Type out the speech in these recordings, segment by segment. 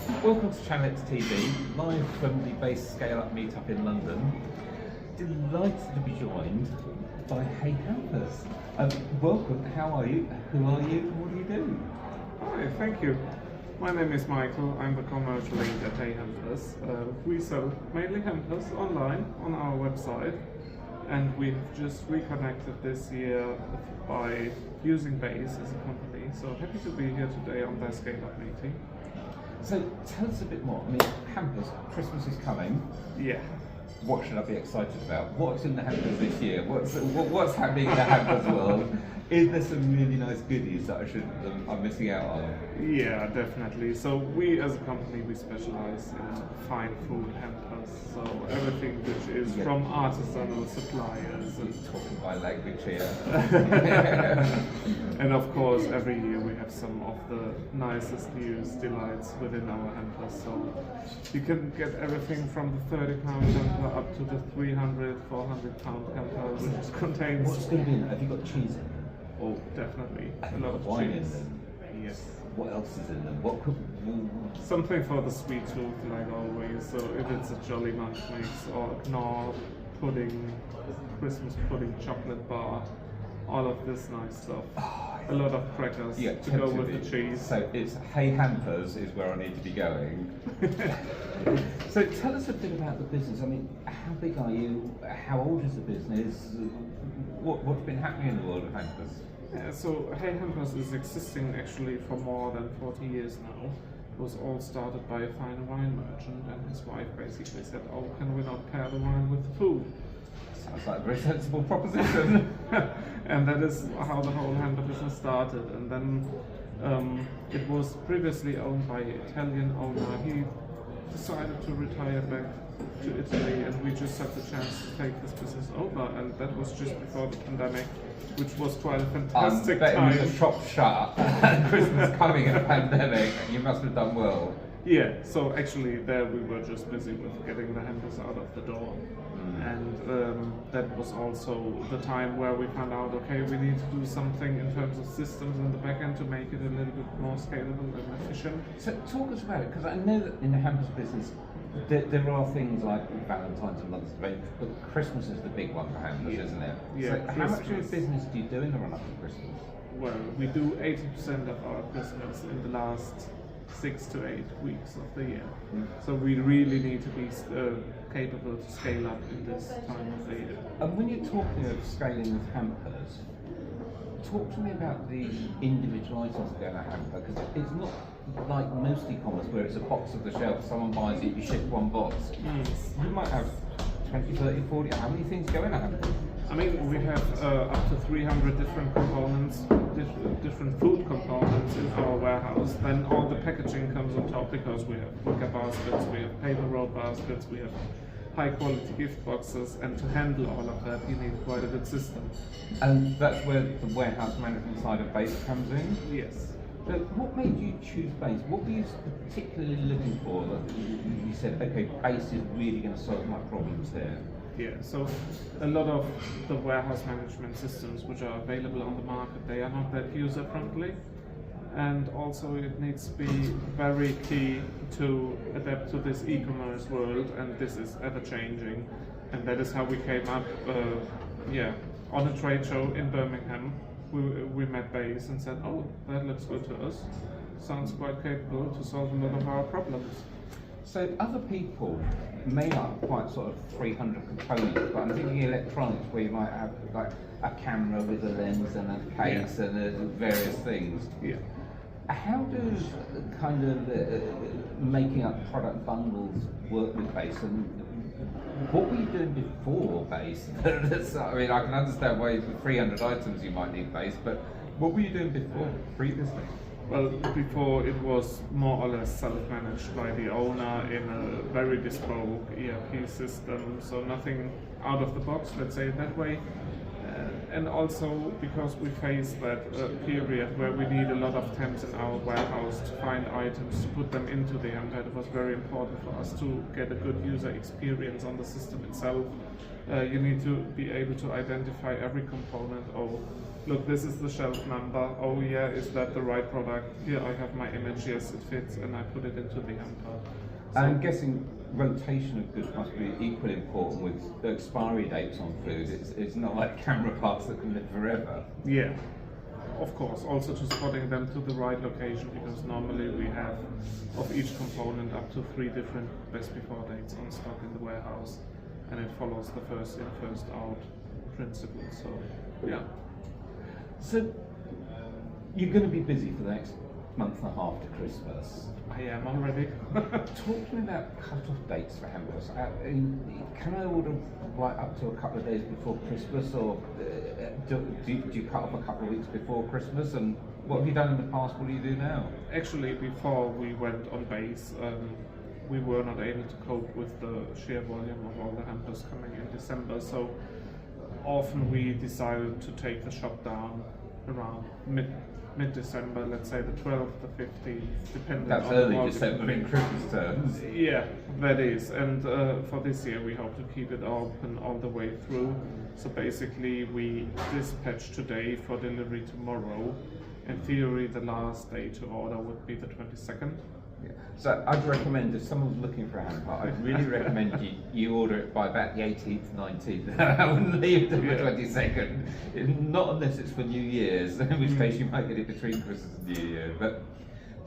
Welcome to Channel X TV, live from the Base Scale-Up meetup in London. Delighted to be joined by Hey Hampers. Welcome, how are you? Who are you and what do you do? Hi, thank you. My name is Michael, I'm the commercial lead at Hey Hampers. We sell mainly hampers online on our website, and we've just reconnected this year by using Base as a company. So happy to be here today on their scale-up meeting. So tell us a bit more. I mean, hampers, Christmas is coming. Yeah. What should I be excited about? What's in the hampers this year? What's happening in the hampers world? Is there some really nice goodies that I'm missing out on? Yeah, definitely. So we as a company, we specialize in fine food hampers. So everything which is from artisanal suppliers. You're talking my language here. And of course, every year we have some of the nicest news delights within our hampers. So you can get everything from the £30 hamper up to the 300, 400 pound hamper, which contains. What's going to be in it? Have you got cheese in them? Oh, definitely. Have A you lot got of wine cheese. in them? Yes. What else is in them? What could... Something for the sweet tooth, like always. So if it's a Jolly Munch mix or Knorr pudding, Christmas pudding chocolate bar, all of this nice stuff. A lot of crackers to go with the cheese. So it's Hey Hampers is where I need to be going. So tell us a bit about the business. I mean, how big are you? How old is the business? What's been happening in the world of hampers? Yeah, so Hey Hampers is existing actually for more than 40 years now. It was all started by a fine wine merchant, and his wife basically said, "Oh, can we not pair the wine with the food?" Sounds like a very sensible proposition. And that is how the whole hamper business started. And then it was previously owned by an Italian owner. He decided to retire back to Italy, and we just had the chance to take this business over. And that was just before the pandemic, which was quite a fantastic time. The shop shut and Christmas coming in a pandemic. You must have done well. Yeah, so actually there we were just busy with getting the hampers out of the door. And that was also the time where we found out, okay, we need to do something in terms of systems in the back end to make it a little bit more scalable and efficient. So talk us about it, because I know that in the hampers business there are things like Valentine's and Mother's Day, but Christmas is the big one for hampers, isn't it? Yeah, so how much of your business do you do in the run-up to Christmas? Well, we do 80% of our Christmas in the last 6 to 8 weeks of the year. So we really need to be capable to scale up in this time of the year. And when you're talking of scaling with hampers, talk to me about the individual items that go in a hamper, because it's not like most e-commerce where it's a box of the shelf, someone buys it, you ship one box. You might have 20, 30, 40, how many things go in a hamper? I mean, we have up to 300 different components, different food components in our warehouse. Then all the packaging comes on top, because we have wicker baskets, we have paper roll baskets, we have high quality gift boxes, and to handle all of that you need quite a good system. And that's where the warehouse management side of Base comes in? Yes. So what made you choose Base? What were you particularly looking for that you said, okay, Base is really going to solve my problems here? Yeah, so a lot of the warehouse management systems which are available on the market, they are not that user friendly, and also it needs to be very key to adapt to this e-commerce world, and this is ever changing. And that is how we came up on a trade show in Birmingham. We met Base and said, oh, that looks good to us, sounds quite capable to solve a lot of our problems. So other people may have quite sort of 300 components, but I'm thinking electronics where you might have like a camera with a lens and a case and various things. Yeah. How does kind of making up product bundles work with Base, and what were you doing before Base? I mean, I can understand why with 300 items you might need Base, but what were you doing before, previously? Well, before it was more or less self-managed by the owner in a very bespoke ERP system, so nothing out of the box, let's say it that way. And also because we face that period where we need a lot of temps in our warehouse to find items to put them into the hamper, it was very important for us to get a good user experience on the system itself. You need to be able to identify every component. Oh, look, this is the shelf number. Oh yeah, is that the right product? Here I have my image. Yes, it fits, and I put it into the hamper. So, I'm guessing rotation of goods must be equally important with the expiry dates on food. It's not like camera parts that can live forever. yeah, of course. Also to spotting them to the right location, because normally we have of each component up to 3 different best before dates on stock in the warehouse, and it follows the first in, first out principle. So yeah. So you're going to be busy for the next month and a half to Christmas. I am already. Talk to me about cut-off dates for hampers. Can I order right up to a couple of days before Christmas, or do you cut off a couple of weeks before Christmas? And what have you done in the past? What do you do now? Actually, before we went on base, we were not able to cope with the sheer volume of all the hampers coming in December. So often we decided to take the shop down around mid-December, let's say the 12th, the 15th, depending That's on early the December in Christmas terms. Yeah, that is. And for this year, we hope to keep it open all the way through. So basically, we dispatch today for delivery tomorrow. In theory, the last day to order would be the 22nd. Yeah. So I'd recommend, if someone's looking for a hamper, I'd really recommend you order it by about the 18th, 19th. I wouldn't leave it to the 22nd. Not unless it's for New Year's, in which case you might get it between Christmas and New Year. But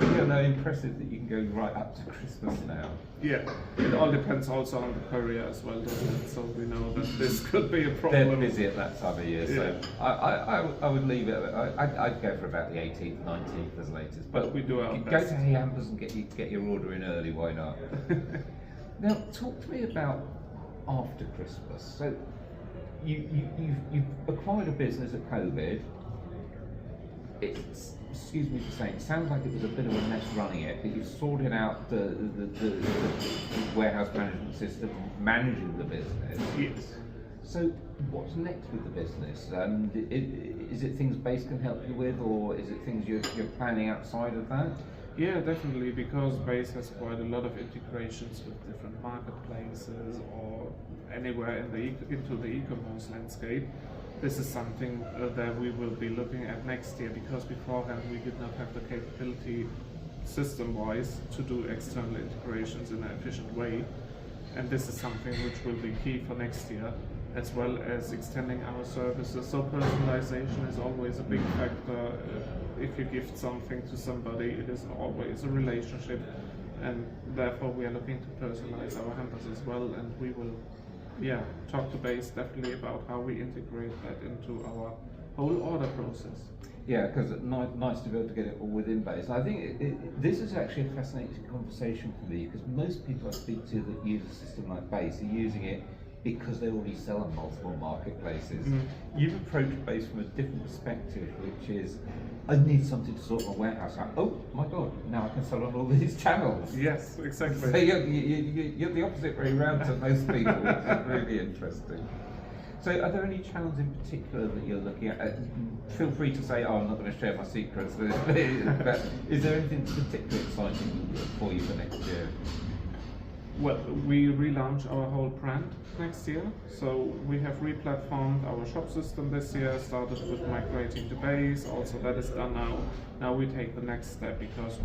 yeah, no, impressive that you can go right up to Christmas now. Yeah, it all depends also on the courier as well, doesn't it? So we know that this could be a problem. They're busy at that time of year, so I would leave it. I'd go for about the 18th, 19th as latest. But we do our go best. to Heyhampers and get your order in early. Why not? Now, talk to me about after Christmas. So you've acquired a business at COVID. It's, excuse me for saying, it sounds like it was a bit of a mess running it, but you've sorted out the warehouse management system, managing the business. Yes. So what's next with the business? Is it things Base can help you with, or is it things you're planning outside of that? Yeah, definitely, because Base has quite a lot of integrations with different marketplaces or anywhere into the e-commerce landscape. This is something that we will be looking at next year, because beforehand we did not have the capability system-wise to do external integrations in an efficient way, and this is something which will be key for next year, as well as extending our services. So personalization is always a big factor. If you gift something to somebody, it is always a relationship, and therefore we are looking to personalize our hampers as well, and we will talk to Base definitely about how we integrate that into our whole order process. Yeah, because nice to be able to get it all within Base. And I think this is actually a fascinating conversation for me, because most people I speak to that use a system like Base are using it because they already sell on multiple marketplaces. You've approached Base from a different perspective, which is, I need something to sort my warehouse out. Oh my God, now I can sell on all these channels. Yes, exactly. So you're the opposite way around to most people, which is really interesting. So are there any channels in particular that you're looking at? Feel free to say, oh, I'm not going to share my secrets, but is there anything particularly exciting for you for next year? Well, we relaunch our whole brand next year. So we have re-platformed our shop system this year, started with migrating to Base, also that is done now. Now we take the next step, because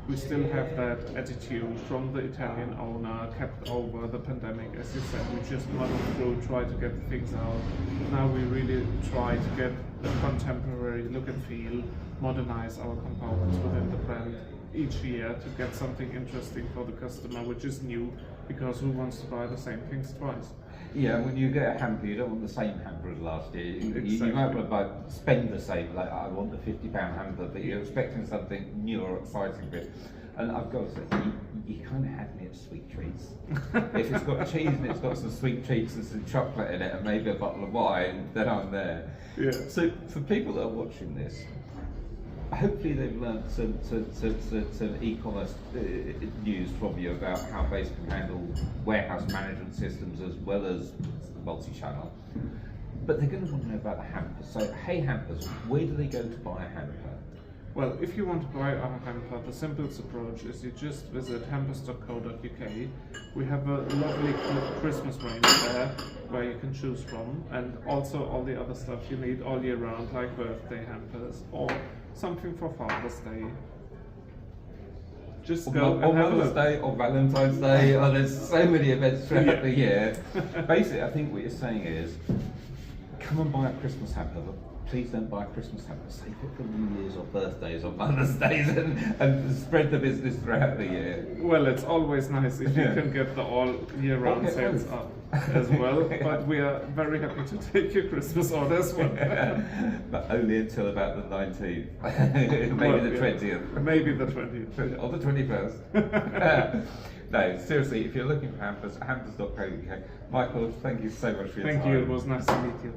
we still have that attitude from the Italian owner kept over the pandemic. As you said, we just muddled through, try to get things out. Now we really try to get a contemporary look and feel, modernize our components within the brand each year to get something interesting for the customer, which is new, because who wants to buy the same things twice? Yeah, when you get a hamper, you don't want the same hamper as last year. Exactly. You might want to spend the same, like I want the £50 hamper, but you're expecting something new or exciting bit. And I've got to say, you kind of had me at sweet treats. If it's got cheese and it's got some sweet treats and some chocolate in it and maybe a bottle of wine, then I'm there. Yeah. So for people that are watching this, hopefully they've learned some e-commerce news from you about how Base can handle warehouse management systems as well as multi-channel. But they're going to want to know about the hampers. So Hey Hampers, where do they go to buy a hamper? Well, if you want to buy our hamper, the simplest approach is you just visit hampers.co.uk. We have a lovely Christmas range there where you can choose from, and also all the other stuff you need all year round, like birthday hampers or something for Father's Day. Just go and or have a Mother's look. Day or Valentine's Day, or there's so many events throughout Yeah. the year. Basically, I think what you're saying is, come and buy a Christmas hamper, but please don't buy a Christmas hamper. Save it for New Year's or birthdays or Mother's Days and spread the business throughout the year. Well, it's always nice if you Yeah. can get the all year round Okay, sales both. up as well, but we are very happy to take your Christmas order as well. But only until about the 19th, maybe Well, the yeah. 20th. Maybe the 20th. Or the 21st. No, seriously, if you're looking for hampers, hampers.co.uk. Michael, thank you so much for your time. Thank you, it was nice to meet you.